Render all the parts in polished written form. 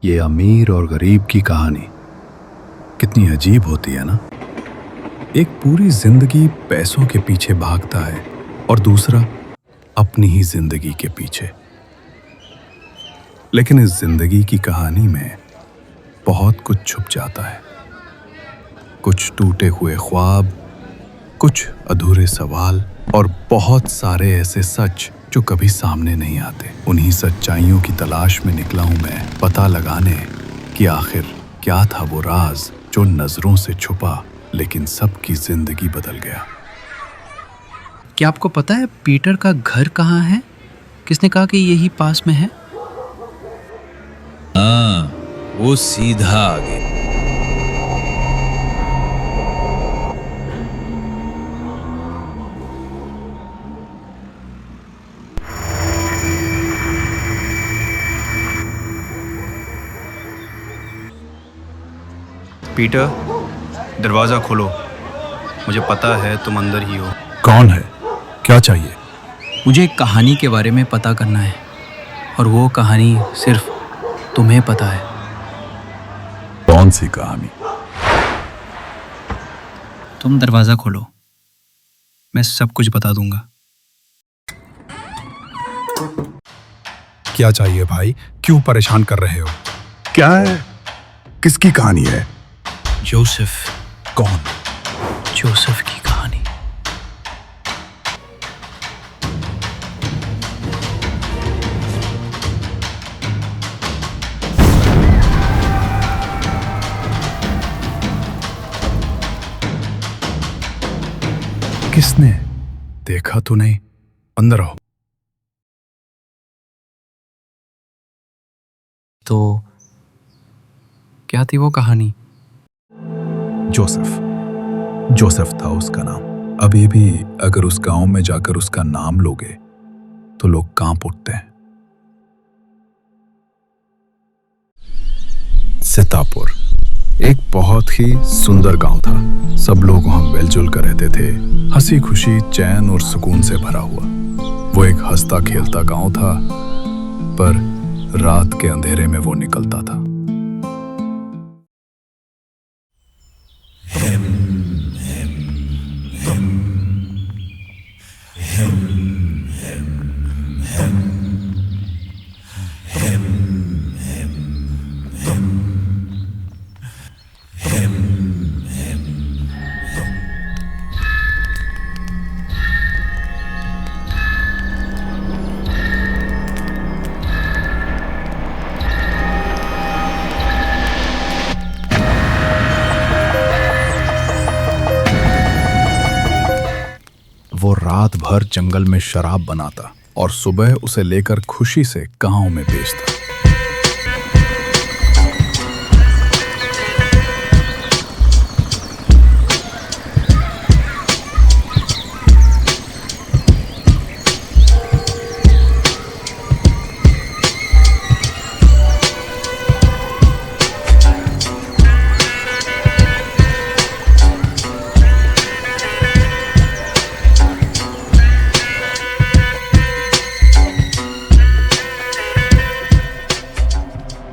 ये अमीर और गरीब की कहानी कितनी अजीब होती है ना। एक पूरी जिंदगी पैसों के पीछे भागता है और दूसरा अपनी ही जिंदगी के पीछे। लेकिन इस जिंदगी की कहानी में बहुत कुछ छुप जाता है। कुछ टूटे हुए ख्वाब, कुछ अधूरे सवाल और बहुत सारे ऐसे सच जो कभी सामने नहीं आते। उन्हीं सच्चाइयों की तलाश में निकला हूं मैं, पता लगाने कि आखिर क्या था वो राज जो नजरों से छुपा लेकिन सबकी जिंदगी बदल गया। क्या आपको पता है पीटर का घर कहाँ है? किसने कहा कि यही पास में है? हाँ, वो सीधा आगे। पीटर, दरवाज़ा खोलो। मुझे पता है तुम अंदर ही हो। कौन है? क्या चाहिए? मुझे एक कहानी के बारे में पता करना है और वो कहानी सिर्फ तुम्हें पता है। कौन सी कहानी? तुम दरवाज़ा खोलो, मैं सब कुछ बता दूंगा। क्या चाहिए भाई? क्यों परेशान कर रहे हो? क्या है? किसकी कहानी है? जोसेफ। कौन? जोसेफ की कहानी। किसने? देखा तो नहीं। अंदर आओ। तो क्या थी वो कहानी? जोसेफ था उसका नाम। अभी भी अगर उस गांव में जाकर उसका नाम लोगे तो लोग कांप उठते हैं। सीतापुर एक बहुत ही सुंदर गांव था। सब लोग वहां मिलजुल कर रहते थे, हंसी खुशी, चैन और सुकून से भरा हुआ। वो एक हंसता खेलता गांव था, पर रात के अंधेरे में वो निकलता था। वो रात भर जंगल में शराब बनाता और सुबह उसे लेकर खुशी से गांव में बेचता।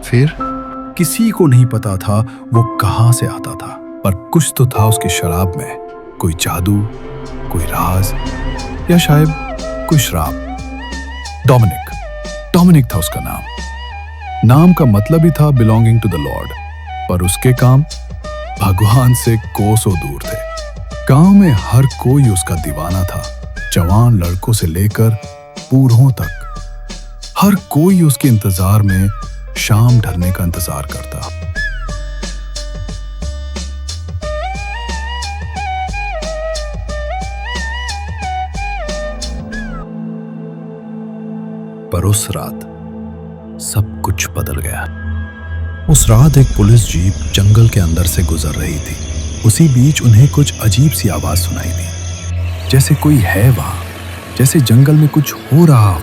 फिर किसी को नहीं पता था वो कहां से आता था, पर कुछ तो था उसकी शराब में। कोई जादू, कोई राज, या शायद कोई श्राप। डोमिनिक था उसका नाम। नाम का मतलब ही था बिलोंगिंग टू द लॉर्ड, पर उसके काम भगवान से कोसों दूर थे। गांव में हर कोई उसका दीवाना था। जवान लड़कों से लेकर बूढ़ों तक हर कोई उसके इंतजार में शाम ढलने का इंतजार करता। पर उस रात सब कुछ बदल गया। उस रात एक पुलिस जीप जंगल के अंदर से गुजर रही थी। उसी बीच उन्हें कुछ अजीब सी आवाज सुनाई दी, जैसे कोई है वहां, जैसे जंगल में कुछ हो रहा हो।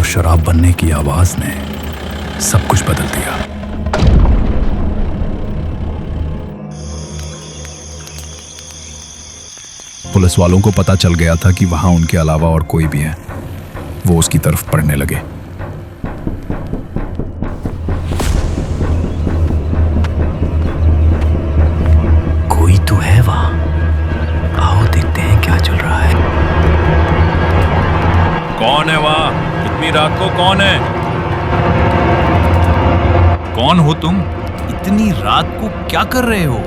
उस शराब बनने की आवाज ने सब कुछ बदल दिया। पुलिस वालों को पता चल गया था कि वहां उनके अलावा और कोई भी है। वो उसकी तरफ पढ़ने लगे। कोई तो है वहां, आओ देखते हैं क्या चल रहा है। कौन है वहां? इतनी रात को कौन है? कौन हो तुम? इतनी रात को क्या कर रहे हो?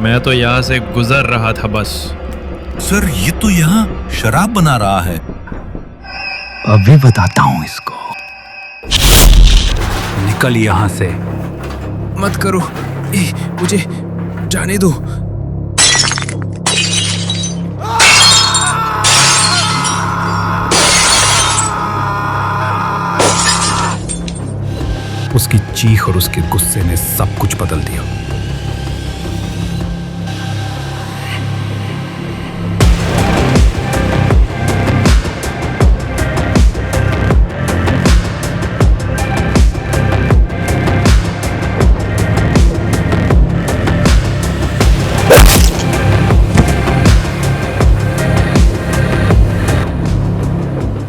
मैं तो यहाँ से गुजर रहा था बस। सर, ये तो यहाँ शराब बना रहा है। अभी बताता हूँ इसको। निकल यहां से। मत करो, मुझे जाने दो। उसकी चीख और उसके गुस्से ने सब कुछ बदल दिया।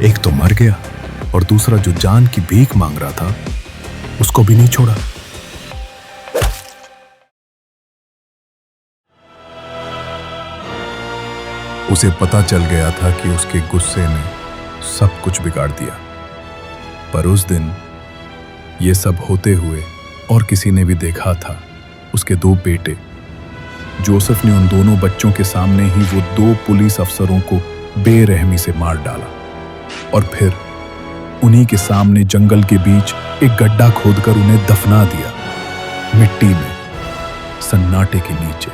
एक तो मर गया और दूसरा जो जान की भीख मांग रहा था उसको भी नहीं छोड़ा। उसे पता चल गया था कि उसके गुस्से ने सब कुछ बिगाड़ दिया। पर उस दिन ये सब होते हुए और किसी ने भी देखा था। उसके दो बेटे जोसेफ ने उन दोनों बच्चों के सामने ही वो दो पुलिस अफसरों को बेरहमी से मार डाला और फिर उन्हीं के सामने जंगल के बीच एक गड्ढा खोदकर उन्हें दफना दिया, मिट्टी में, सन्नाटे के नीचे।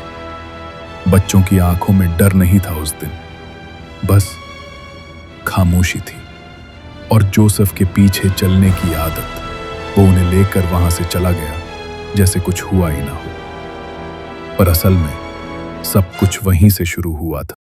बच्चों की आंखों में डर नहीं था उस दिन, बस खामोशी थी और जोसेफ के पीछे चलने की आदत। वो उन्हें लेकर वहां से चला गया जैसे कुछ हुआ ही ना हो, पर असल में सब कुछ वहीं से शुरू हुआ था।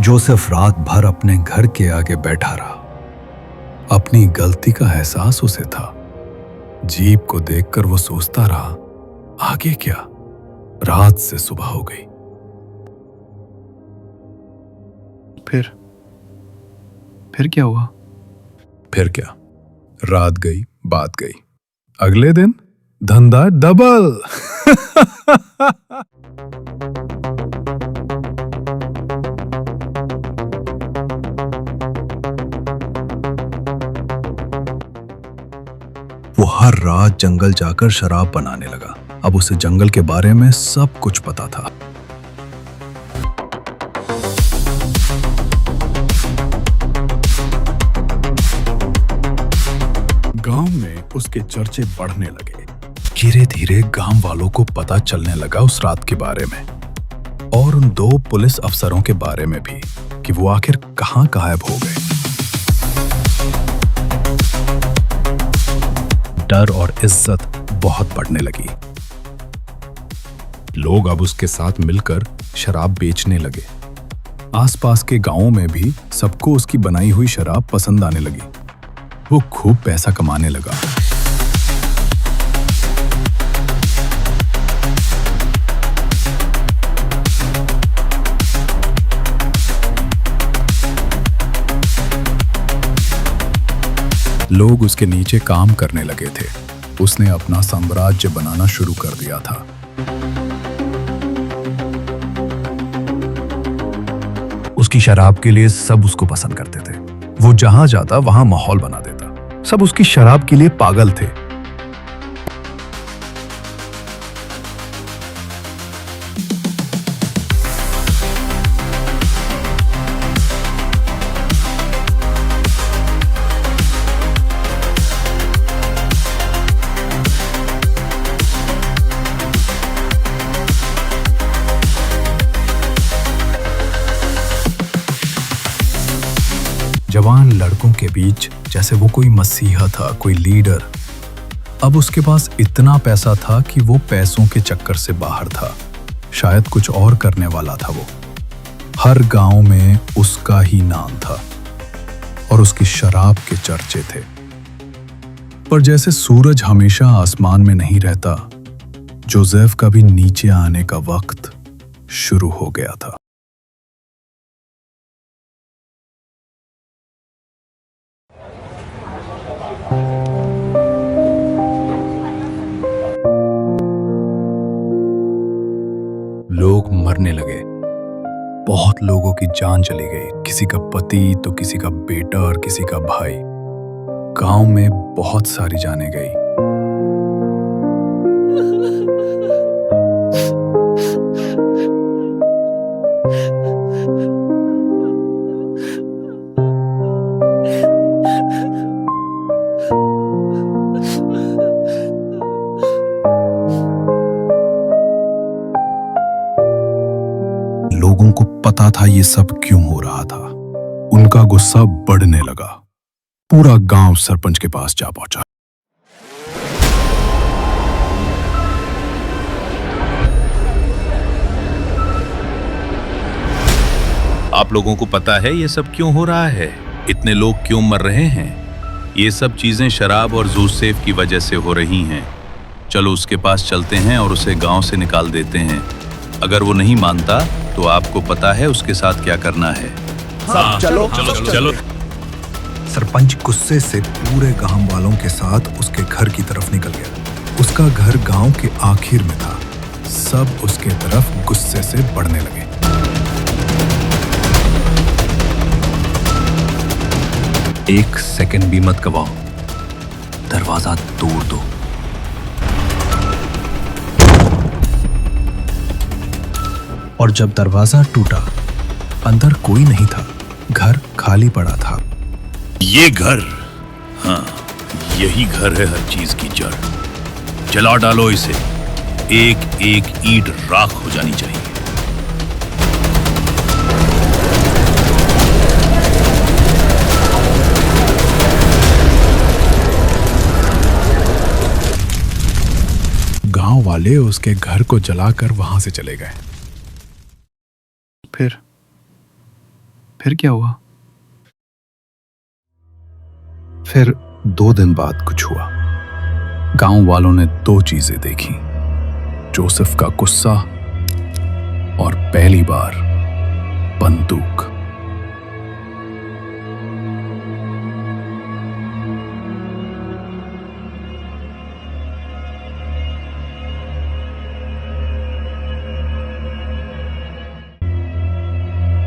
जोसेफ रात भर अपने घर के आगे बैठा रहा। अपनी गलती का एहसास उसे था। जीप को देखकर वो सोचता रहा, आगे क्या? रात से सुबह हो गई। फिर क्या हुआ? फिर क्या? रात गई, बात गई। अगले दिन धंधा डबल। वो हर रात जंगल जाकर शराब बनाने लगा। अब उसे जंगल के बारे में सब कुछ पता था। गांव में उसके चर्चे बढ़ने लगे। धीरे धीरे गांव वालों को पता चलने लगा उस रात के बारे में और उन दो पुलिस अफसरों के बारे में भी कि वो आखिर कहां गायब हो गए। डर और इज्जत बहुत बढ़ने लगी। लोग अब उसके साथ मिलकर शराब बेचने लगे। आसपास के गांवों में भी सबको उसकी बनाई हुई शराब पसंद आने लगी। वो खूब पैसा कमाने लगा। लोग उसके नीचे काम करने लगे थे। उसने अपना साम्राज्य बनाना शुरू कर दिया था। उसकी शराब के लिए सब उसको पसंद करते थे। वो जहां जाता वहां माहौल बना देता। सब उसकी शराब के लिए पागल थे। जवान लड़कों के बीच जैसे वो कोई मसीहा था, कोई लीडर। अब उसके पास इतना पैसा था कि वो पैसों के चक्कर से बाहर था, शायद कुछ और करने वाला था वो। हर गांव में उसका ही नाम था और उसकी शराब के चर्चे थे। पर जैसे सूरज हमेशा आसमान में नहीं रहता, जोसेफ का भी नीचे आने का वक्त शुरू हो गया था। लोग मरने लगे, बहुत लोगों की जान चली गई, किसी का पति तो किसी का बेटा और किसी का भाई। गांव में बहुत सारी जानें गई। लोगों को पता था ये सब क्यों हो रहा था। उनका गुस्सा बढ़ने लगा। पूरा गांव सरपंच के पास जा पहुंचा। आप लोगों को पता है ये सब क्यों हो रहा है? इतने लोग क्यों मर रहे हैं? ये सब चीजें शराब और जोसेफ की वजह से हो रही हैं। चलो उसके पास चलते हैं और उसे गांव से निकाल देते हैं। अगर वो नहीं मानता तो आपको पता है उसके साथ क्या करना है। हाँ, चलो चलो चलो, चलो। सरपंच गुस्से से पूरे गांव वालों के साथ उसके घर की तरफ निकल गया। उसका घर गांव के आखिर में था। सब उसके तरफ गुस्से से बढ़ने लगे। एक सेकंड भी मत गवाओ, दरवाजा तोड़ दो। और जब दरवाजा टूटा, अंदर कोई नहीं था, घर खाली पड़ा था। ये घर, हाँ, यही घर है हर चीज की जड़। जला डालो इसे, एक एक ईंट राख हो जानी चाहिए। गांव वाले उसके घर को जलाकर वहां से चले गए। फिर क्या हुआ? फिर 2 दिन बाद कुछ हुआ। गांव वालों ने 2 चीजें देखी, जोसेफ का गुस्सा और पहली बार बंदूक।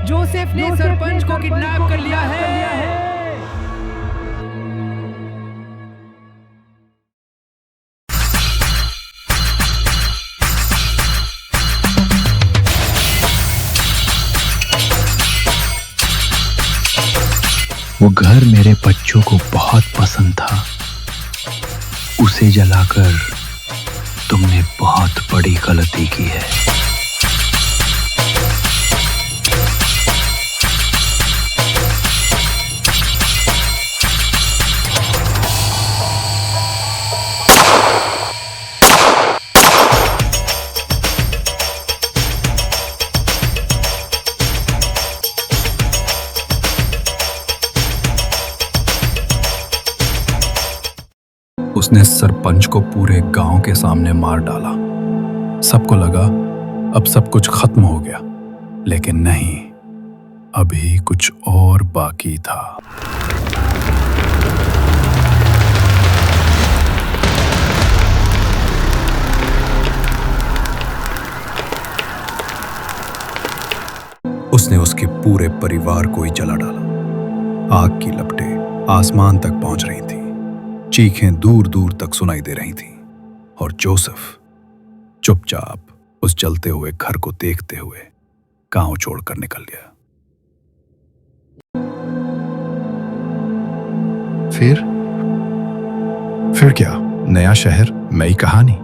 जोसेफ ने सरपंच को किडनैप कर लिया है। वो घर मेरे बच्चों को बहुत पसंद था। उसे जलाकर तुमने बहुत बड़ी गलती की है। उसने सरपंच को पूरे गांव के सामने मार डाला। सबको लगा अब सब कुछ खत्म हो गया, लेकिन नहीं, अभी कुछ और बाकी था। उसने उसके पूरे परिवार को ही जला डाला। आग की लपटें आसमान तक पहुंच रही थीं, चीखें दूर दूर तक सुनाई दे रही थीं, और जोसेफ चुपचाप उस जलते हुए घर को देखते हुए गांव छोड़कर निकल गया। फिर क्या? नया शहर, नई कहानी।